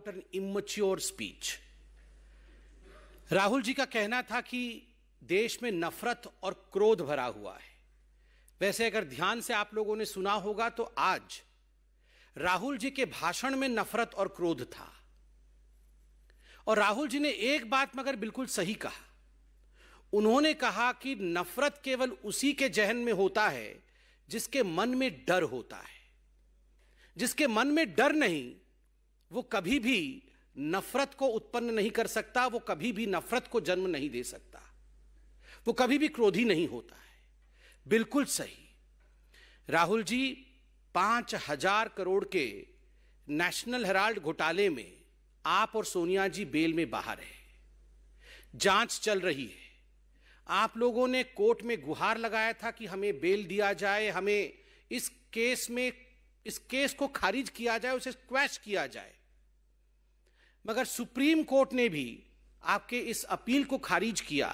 about an immature speech. Rahul ji का कहना था कि देश में नफरत और क्रोध भरा हुआ है। वैसे अगर ध्यान से आप लोगों ने सुना होगा तो आज राहुल जी के भाषण में नफरत और क्रोध था। और राहुल जी ने एक बात मगर बिल्कुल सही कहा। उन्होंने कहा कि नफरत केवल उसी के जहन में होता है जिसके मन में डर होता है। जिसके मन में डर नहीं, वो कभी भी नफरत को उत्पन्न नहीं कर सकता, वो कभी भी नफरत को जन्म नहीं दे सकता, वो कभी भी क्रोधी नहीं होता है। बिल्कुल सही। राहुल जी 5,000 करोड़ के नेशनल हेराल्ड घोटाले में आप और सोनिया जी बेल में बाहर है, जांच चल रही है। आप लोगों ने कोर्ट में गुहार लगाया था कि हमें बेल दिया जाए, हमें इस केस को खारिज किया जाए, उसे स्क्वैश किया जाए। मगर सुप्रीम कोर्ट ने भी आपके इस अपील को खारिज किया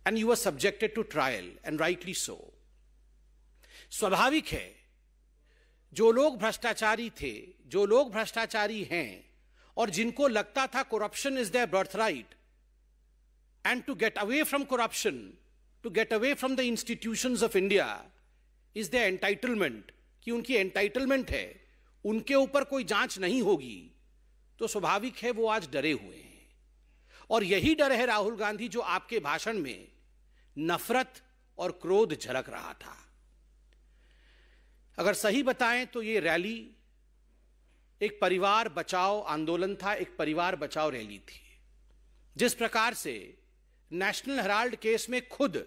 and you are subjected to trial and rightly so. स्वाभाविक है, जो लोग भ्रष्टाचारी थे, जो लोग भ्रष्टाचारी हैं और जिनको लगता था corruption is their birthright and to get away from corruption, to get away from the institutions of India is their entitlement, कि उनकी एंटाइटलमेंट है, उनके ऊपर कोई जांच नहीं होगी, तो स्वाभाविक है वो आज डरे हुए हैं। और यही डर है राहुल गांधी जो आपके भाषण में नफरत और क्रोध झलक रहा था। अगर सही बताएं तो ये रैली एक परिवार बचाओ आंदोलन था, एक परिवार बचाओ रैली थी। जिस प्रकार से नेशनल हेराल्ड केस में खुद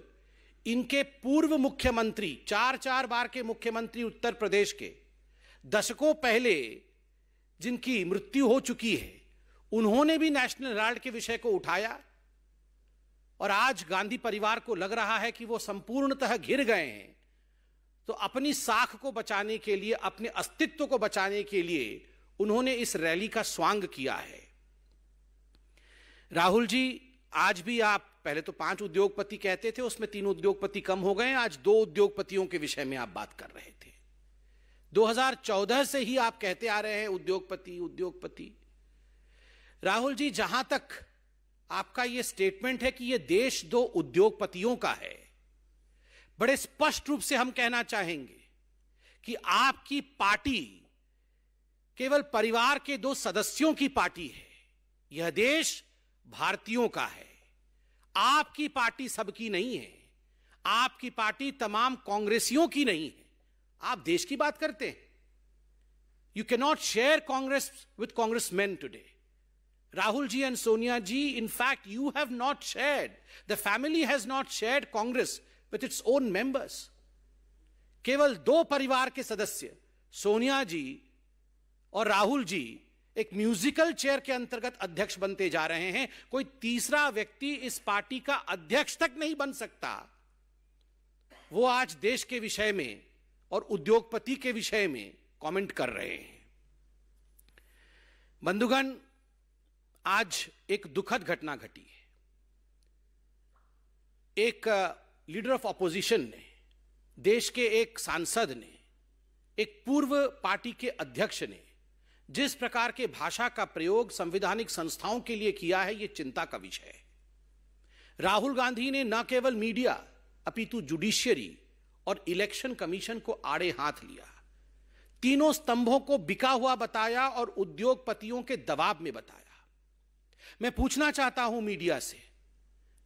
इनके पूर्व मुख्यमंत्री, 4 बार के मुख्यमंत्री उत्तर प्रदेश के, दशकों पहले जिनकी मृत्यु हो चुकी है, उन्होंने भी नेशनल हेराल्ड के विषय को उठाया। और आज गांधी परिवार को लग रहा है कि वो संपूर्णतः घिर गए हैं, तो अपनी साख को बचाने के लिए, अपने अस्तित्व को बचाने के लिए उन्होंने इस रैली का स्वांग किया है। राहुल जी, आज भी आप पहले तो 5 उद्योगपति कहते थे, उसमें 3 उद्योगपति कम हो गए, आज 2 उद्योगपतियों के विषय में आप बात कर रहे थे। 2014 से ही आप कहते आ रहे हैं उद्योगपति उद्योगपति। राहुल जी, जहां तक आपका यह स्टेटमेंट है कि यह देश 2 उद्योगपतियों का है, बड़े स्पष्ट रूप से हम कहना चाहेंगे कि आपकी पार्टी केवल परिवार के 2 सदस्यों की पार्टी है। यह देश भारतीयों का है। आपकी पार्टी सबकी नहीं है, आपकी पार्टी तमाम कांग्रेसियों की नहीं है। आप देश की बात करते हैं। You can not share Congress with congressman today. Rahul ji and Sonia ji, in fact you have not shared, the family has not shared Congress with its own members. केवल 2 परिवार के सदस्य सोनिया जी और राहुल जी एक म्यूजिकल चेयर के अंतर्गत अध्यक्ष बनते जा रहे हैं। कोई तीसरा व्यक्ति इस पार्टी का अध्यक्ष तक नहीं बन सकता। वो आज देश के विषय में और उद्योगपति के विषय में कमेंट कर रहे हैं। बंधुगण, आज एक दुखद घटना घटी है। एक लीडर ऑफ ऑपोजिशन ने, देश के एक सांसद ने, एक पूर्व पार्टी के अध्यक्ष ने जिस प्रकार के भाषा का प्रयोग संवैधानिक संस्थाओं के लिए किया है, यह चिंता का विषय है। राहुल गांधी ने न केवल मीडिया अपितु जुडिशियरी और इलेक्शन कमीशन को आड़े हाथ लिया, तीनों स्तंभों को बिका हुआ बताया और उद्योगपतियों के दबाव में बताया। मैं पूछना चाहता हूं मीडिया से,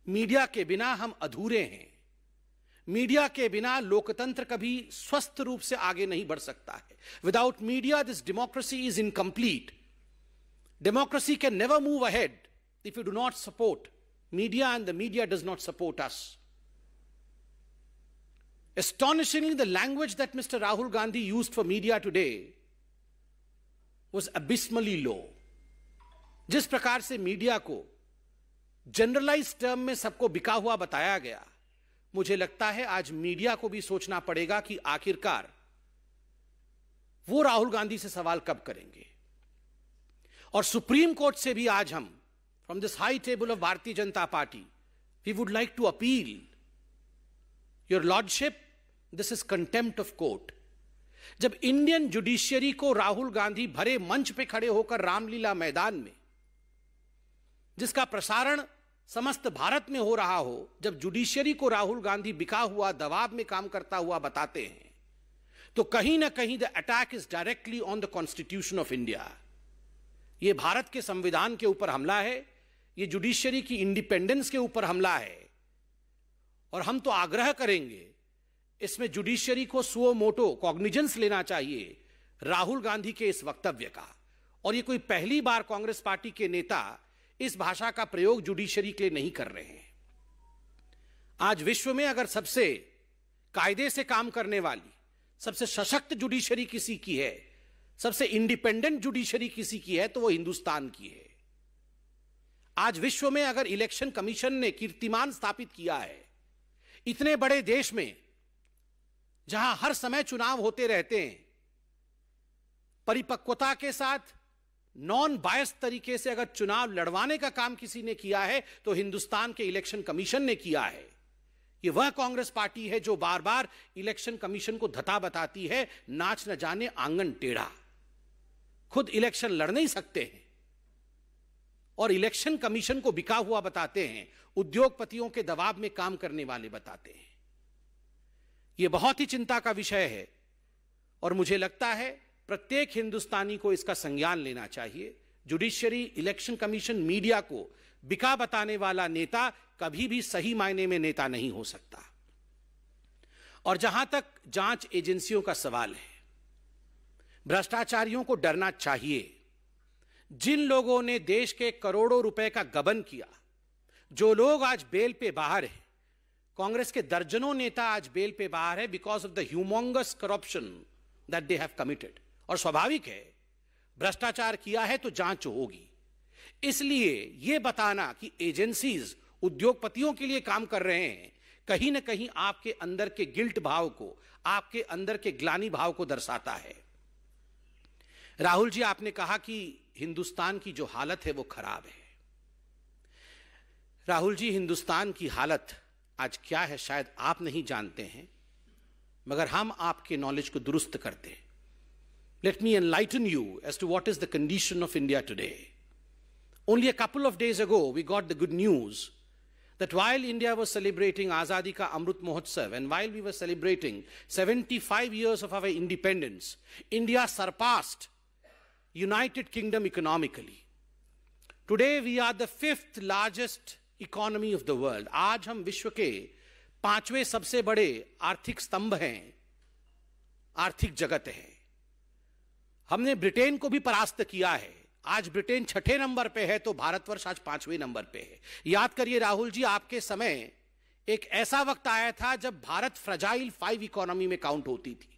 मीडिया के बिना हम अधूरे हैं। मीडिया के बिना लोकतंत्र कभी स्वस्थ रूप से आगे नहीं बढ़ सकता है। Without media this democracy is incomplete. Democracy can never move ahead if you do not support media and the media does not support us. Astonishingly, the language that Mr. Rahul Gandhi used for media today was abysmally low. जिस प्रकार से media को generalise term में सबको बिका हुआ बताया गया, मुझे लगता है आज मीडिया को भी सोचना पड़ेगा कि आखिरकार वो राहुल गांधी से सवाल कब करेंगे। और सुप्रीम कोर्ट से भी आज हम, from this high table of Bharatiya Janata Party, we would like to appeal, your lordship, this is contempt of court. जब इंडियन जुडिशियरी को राहुल गांधी भरे मंच पे खड़े होकर रामलीला मैदान में, जिसका प्रसारण समस्त भारत में हो रहा हो, जब जुडिशियरी को राहुल गांधी बिका हुआ, दबाव में काम करता हुआ बताते हैं, तो कहीं ना कहीं the attack is directly on the constitution of India. यह भारत के संविधान के ऊपर हमला है, यह जुडिशियरी की इंडिपेंडेंस के ऊपर हमला है। और हम तो आग्रह करेंगे, इसमें जुडिशियरी को सुओ मोटो कॉग्निजेंस लेना चाहिए राहुल गांधी के इस वक्तव्य का। और यह कोई पहली बार कांग्रेस पार्टी के नेता इस भाषा का प्रयोग जुडिशियरी के लिए नहीं कर रहे हैं। आज विश्व में अगर सबसे कायदे से काम करने वाली, सबसे सशक्त जुडिशियरी किसी की है, सबसे इंडिपेंडेंट जुडिशियरी किसी की है, तो वो हिंदुस्तान की है। आज विश्व में अगर इलेक्शन कमीशन ने कीर्तिमान स्थापित किया है, इतने बड़े देश में जहां हर समय चुनाव होते रहते हैं, परिपक्वता के साथ नॉन बायस तरीके से अगर चुनाव लड़वाने का काम किसी ने किया है तो हिंदुस्तान के इलेक्शन कमीशन ने किया है। यह वह कांग्रेस पार्टी है जो बार बार इलेक्शन कमीशन को धता बताती है, नाच न जाने आंगन टेढ़ा। खुद इलेक्शन लड़ नहीं सकते हैं और इलेक्शन कमीशन को बिका हुआ बताते हैं, उद्योगपतियों के दबाव में काम करने वाले बताते हैं। यह बहुत ही चिंता का विषय है और मुझे लगता है प्रत्येक हिंदुस्तानी को इसका संज्ञान लेना चाहिए। जुडिशियरी, इलेक्शन कमीशन, मीडिया को बिका बताने वाला नेता कभी भी सही मायने में नेता नहीं हो सकता। और जहां तक जांच एजेंसियों का सवाल है, भ्रष्टाचारियों को डरना चाहिए। जिन लोगों ने देश के करोड़ों रुपए का गबन किया, जो लोग आज बेल पे बाहर हैं, कांग्रेस के दर्जनों नेता आज बेल पे बाहर है because of the humongous corruption that they have committed. और स्वाभाविक है, भ्रष्टाचार किया है तो जांच होगी। इसलिए यह बताना कि एजेंसीज उद्योगपतियों के लिए काम कर रहे हैं, कहीं ना कहीं आपके अंदर के गिल्ट भाव को, आपके अंदर के ग्लानि भाव को दर्शाता है। राहुल जी, आपने कहा कि हिंदुस्तान की जो हालत है वो खराब है। राहुल जी, हिंदुस्तान की हालत आज क्या है शायद आप नहीं जानते हैं, मगर हम आपके नॉलेज को दुरुस्त करते हैं। Let me enlighten you as to what is the condition of India today. Only a couple of days ago, we got the good news that while India was celebrating Azadi Ka Amrit Mahotsav and while we were celebrating 75 years of our independence, India surpassed United Kingdom economically. Today, we are the 5th largest economy of the world. आज हम विश्व के 5वें सबसे बड़े आर्थिक स्तंभ हैं, आर्थिक जगत है। हमने ब्रिटेन को भी परास्त किया है। आज ब्रिटेन 6ठे नंबर पे है तो भारतवर्ष आज 5वें नंबर पे है। याद करिए राहुल जी, आपके समय एक ऐसा वक्त आया था जब भारत फ्रजाइल 5 इकोनॉमी में काउंट होती थी।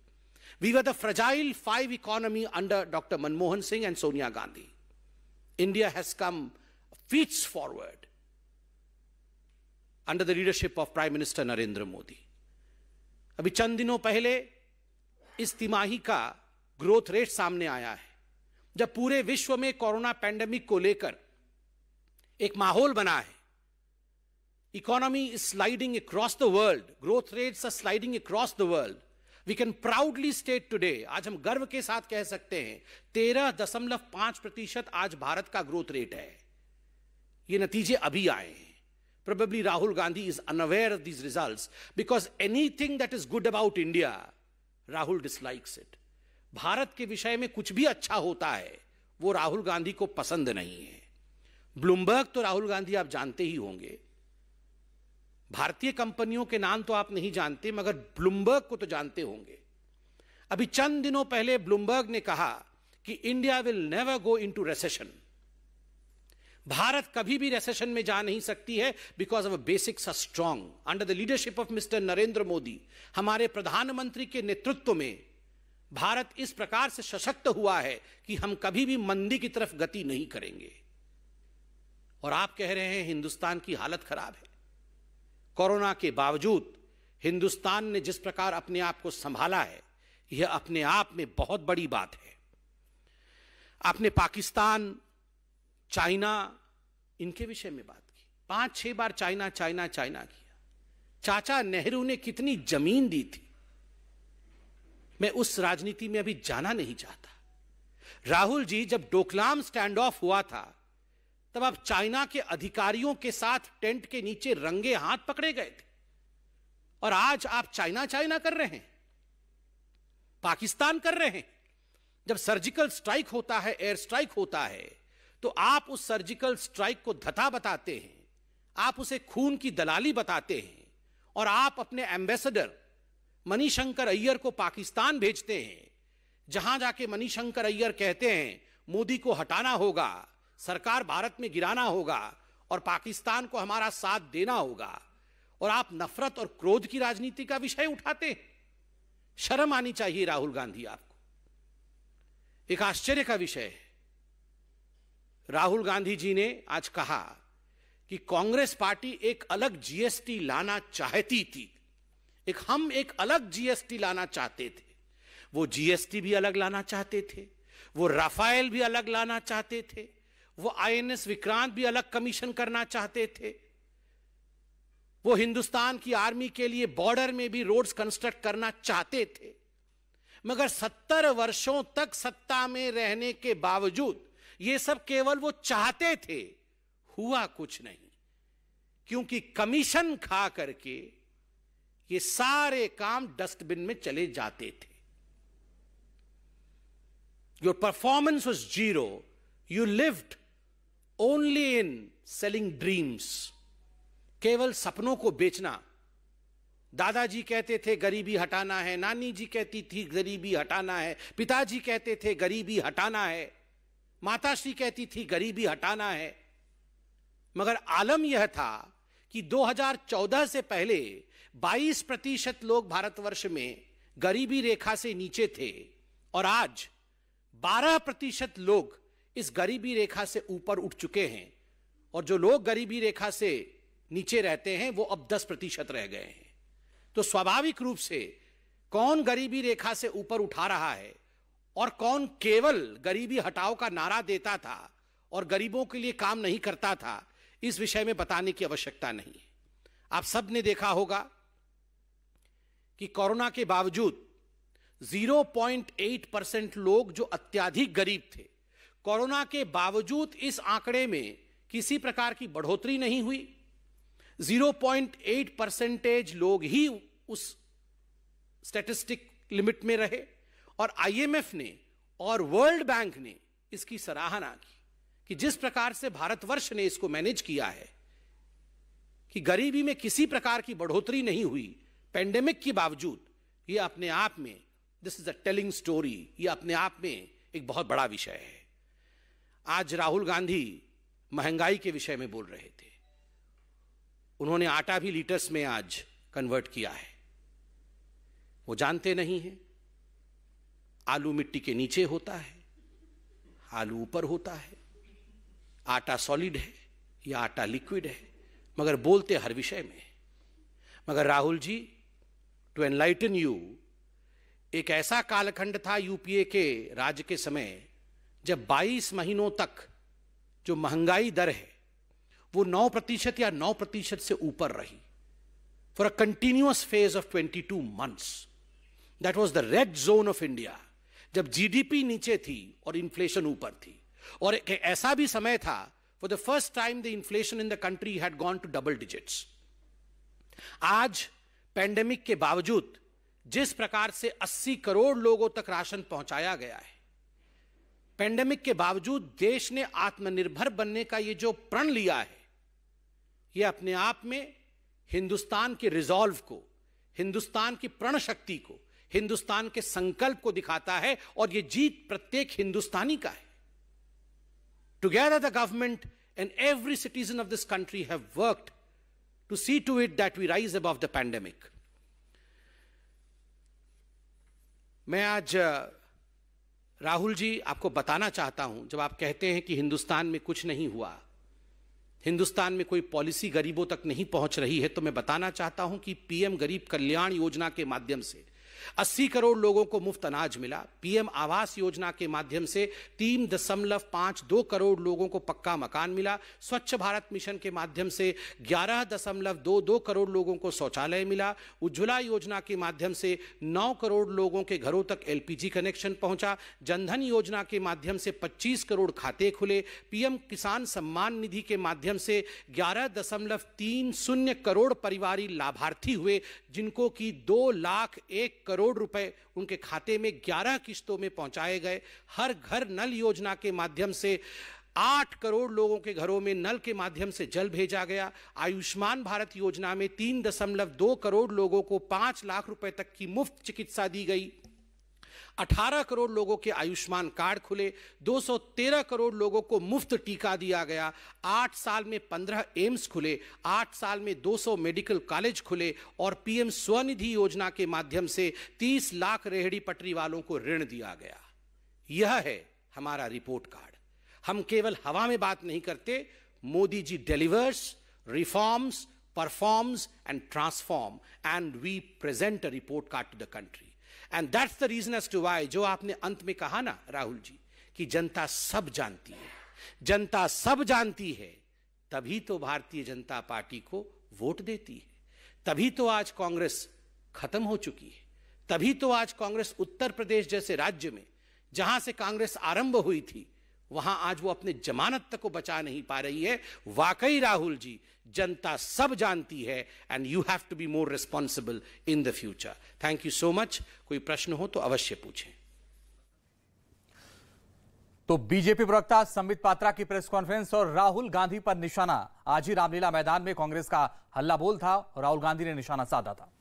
We were the fragile 5 economy under doctor Manmohan Singh and Sonia Gandhi. India has come feats forward under the leadership of prime minister Narendra Modi. अभी चंद दिनों पहले इस तिमाही का ग्रोथ रेट सामने आया है, जब पूरे विश्व में कोरोना पैंडेमिक को लेकर एक माहौल बना है। Economy is sliding across the world, growth rates are sliding across the world. We can proudly state today, आज हम गर्व के साथ कह सकते हैं 13.5% आज भारत का ग्रोथ रेट है। ये नतीजे अभी आए हैं। Probably Rahul Gandhi is unaware of these results because anything that is good about India, Rahul dislikes it. Bharat के विषय में कुछ भी अच्छा होता है वो राहुल गांधी को पसंद नहीं है। ब्लूमबर्ग तो राहुल गांधी आप जानते ही होंगे। भारतीय कंपनियों के नाम तो आप नहीं जानते, मगर ब्लूमबर्ग को तो जानते होंगे। अभी चंद दिनों पहले ब्लूमबर्ग ने कहा कि India will never go into recession. Bharat कभी भी रिसेशन में जा नहीं सकती है because of basics are strong. Under the leadership of mister Narendra Modi, हमारे प्रधानमंत्री के नेतृत्व में भारत इस प्रकार से सशक्त हुआ है कि हम कभी भी मंदी की तरफ गति नहीं करेंगे। और आप कह रहे हैं हिंदुस्तान की हालत खराब है। कोरोना के बावजूद हिंदुस्तान ने जिस प्रकार अपने आप को संभाला है, यह अपने आप में बहुत बड़ी बात है। आपने पाकिस्तान, चाइना, इनके विषय में बात की। 5-6 बार चाइना चाइना चाइना किया। चाचा नेहरू ने कितनी जमीन दी थी। मैं उस राजनीति में अभी जाना नहीं चाहता। राहुल जी, जब डोकलाम स्टैंड ऑफ हुआ था तब आप चाइना के अधिकारियों के साथ टेंट के नीचे रंगे हाथ पकड़े गए थे, और आज आप चाइना चाइना कर रहे हैं, पाकिस्तान कर रहे हैं। जब सर्जिकल स्ट्राइक होता है, एयर स्ट्राइक होता है, तो आप उस सर्जिकल स्ट्राइक को धता बताते हैं, आप उसे खून की दलाली बताते हैं, और आप अपने एम्बेसडर मणिशंकर अय्यर को पाकिस्तान भेजते हैं, जहां जाके मणिशंकर अय्यर कहते हैं मोदी को हटाना होगा, सरकार भारत में गिराना होगा और पाकिस्तान को हमारा साथ देना होगा, और आप नफरत और क्रोध की राजनीति का विषय उठाते हैं। शर्म आनी चाहिए राहुल गांधी आपको। एक आश्चर्य का विषय है, राहुल गांधी जी ने आज कहा कि कांग्रेस पार्टी एक अलग जीएसटी लाना चाहती थी, हम एक अलग जीएसटी लाना चाहते थे। वो जीएसटी भी अलग लाना चाहते थे, वो राफेल भी अलग लाना चाहते थे, वो आईएनएस विक्रांत भी अलग कमीशन करना चाहते थे, वो हिंदुस्तान की आर्मी के लिए बॉर्डर में भी रोड्स कंस्ट्रक्ट करना चाहते थे। मगर 70 वर्षों तक सत्ता में रहने के बावजूद ये सब केवल वो चाहते थे, हुआ कुछ नहीं, क्योंकि कमीशन खा करके ये सारे काम डस्टबिन में चले जाते थे। Your performance was zero. You lived only in selling dreams. केवल सपनों को बेचना। दादाजी कहते थे गरीबी हटाना है, नानी जी कहती थी गरीबी हटाना है, पिताजी कहते थे गरीबी हटाना है, माताश्री कहती थी गरीबी हटाना है। मगर आलम यह था कि 2014 से पहले 22% लोग भारतवर्ष में गरीबी रेखा से नीचे थे, और आज 12% लोग इस गरीबी रेखा से ऊपर उठ चुके हैं, और जो लोग गरीबी रेखा से नीचे रहते हैं वो अब 10% रह गए हैं। तो स्वाभाविक रूप से कौन गरीबी रेखा से ऊपर उठा रहा है और कौन केवल गरीबी हटाओ का नारा देता था और गरीबों के लिए काम नहीं करता था, इस विषय में बताने की आवश्यकता नहीं है। आप सब ने देखा होगा कि कोरोना के बावजूद 0.8% लोग जो अत्यधिक गरीब थे, कोरोना के बावजूद इस आंकड़े में किसी प्रकार की बढ़ोतरी नहीं हुई। 0.8% लोग ही उस स्टैटिस्टिक लिमिट में रहे, और आईएमएफ ने और वर्ल्ड बैंक ने इसकी सराहना की कि जिस प्रकार से भारतवर्ष ने इसको मैनेज किया है कि गरीबी में किसी प्रकार की बढ़ोतरी नहीं हुई पेंडेमिक के बावजूद, ये अपने आप में this is a telling story, ये अपने आप में एक बहुत बड़ा विषय है। आज राहुल गांधी महंगाई के विषय में बोल रहे थे, उन्होंने आटा भी लीटर्स में आज कन्वर्ट किया है। वो जानते नहीं हैं आलू मिट्टी के नीचे होता है, आलू ऊपर होता है, आटा सॉलिड है या आटा लिक्विड है, मगर बोलते हर विषय में। मगर Rahul ji, to enlighten you, एक ऐसा कालखंड था यूपीए के राज्य के समय जब 22 महीनों तक जो महंगाई दर है वो 9% या 9% से ऊपर रही for a continuous phase of 22 months। That was the red zone of India, जब जीडीपी नीचे थी और इन्फ्लेशन ऊपर थी। और एक ऐसा भी समय था for the first time the inflation in the country had gone to double digits. आज पैंडेमिक के बावजूद जिस प्रकार से 80 करोड़ लोगों तक राशन पहुंचाया गया है, पैंडेमिक के बावजूद देश ने आत्मनिर्भर बनने का ये जो प्रण लिया है, ये अपने आप में हिंदुस्तान के रिजॉल्व को, हिंदुस्तान की प्रण शक्ति को, हिंदुस्तान के संकल्प को दिखाता है, और ये जीत प्रत्येक हिंदुस्तानी का है। Together the government and every citizen of this country have worked to see to it that we rise above the pandemic. मैं आज राहुल जी आपको बताना चाहता हूं, जब आप कहते हैं कि हिंदुस्तान में कुछ नहीं हुआ, हिंदुस्तान में कोई पॉलिसी गरीबों तक नहीं पहुंच रही है, तो मैं बताना चाहता हूं कि पीएम गरीब कल्याण योजना के माध्यम से 80 करोड़ लोगों को मुफ्त अनाज मिला। पीएम आवास योजना के माध्यम से 3.52 करोड़ लोगों को पक्का मकान मिला। स्वच्छ भारत मिशन के माध्यम से 11.22 करोड़ लोगों को शौचालय मिला। उज्ज्वला योजना के माध्यम से 9 करोड़ लोगों के घरों तक एलपीजी कनेक्शन पहुंचा। जनधन योजना के माध्यम से 25 करोड़ खाते खुले। पीएम किसान सम्मान निधि के माध्यम से 11.30 करोड़ परिवारी लाभार्थी हुए, जिनको कि 2,01,000 करोड़ रुपए उनके खाते में 11 किस्तों में पहुंचाए गए। हर घर नल योजना के माध्यम से 8 करोड़ लोगों के घरों में नल के माध्यम से जल भेजा गया। आयुष्मान भारत योजना में 3.2 करोड़ लोगों को 5 लाख रुपए तक की मुफ्त चिकित्सा दी गई। 18 करोड़ लोगों के आयुष्मान कार्ड खुले। 213 करोड़ लोगों को मुफ्त टीका दिया गया। 8 साल में 15 एम्स खुले। 8 साल में 200 मेडिकल कॉलेज खुले और पीएम स्वनिधि योजना के माध्यम से 30 लाख रेहड़ी पटरी वालों को ऋण दिया गया। यह है हमारा रिपोर्ट कार्ड। हम केवल हवा में बात नहीं करते। Modi ji delivers, reforms, performs and transform, and we present a report card to the country. And that's the reason as to why, जो आपने अंत में कहा ना राहुल जी, कि जनता सब जानती है, जनता सब जानती है, तभी तो भारतीय जनता पार्टी को वोट देती है, तभी तो आज कांग्रेस खत्म हो चुकी है, तभी तो आज कांग्रेस उत्तर प्रदेश जैसे राज्य में, जहां से कांग्रेस आरंभ हुई थी, वहां आज वो अपने जमानत तक को बचा नहीं पा रही है। वाकई राहुल जी, जनता सब जानती है, and you have to be more responsible in the future. Thank you so much. कोई प्रश्न हो तो अवश्य पूछें। तो बीजेपी प्रवक्ता संबित पात्रा की प्रेस कॉन्फ्रेंस और राहुल गांधी पर निशाना। आज ही रामलीला मैदान में कांग्रेस का हल्ला बोल था, राहुल गांधी ने निशाना साधा था।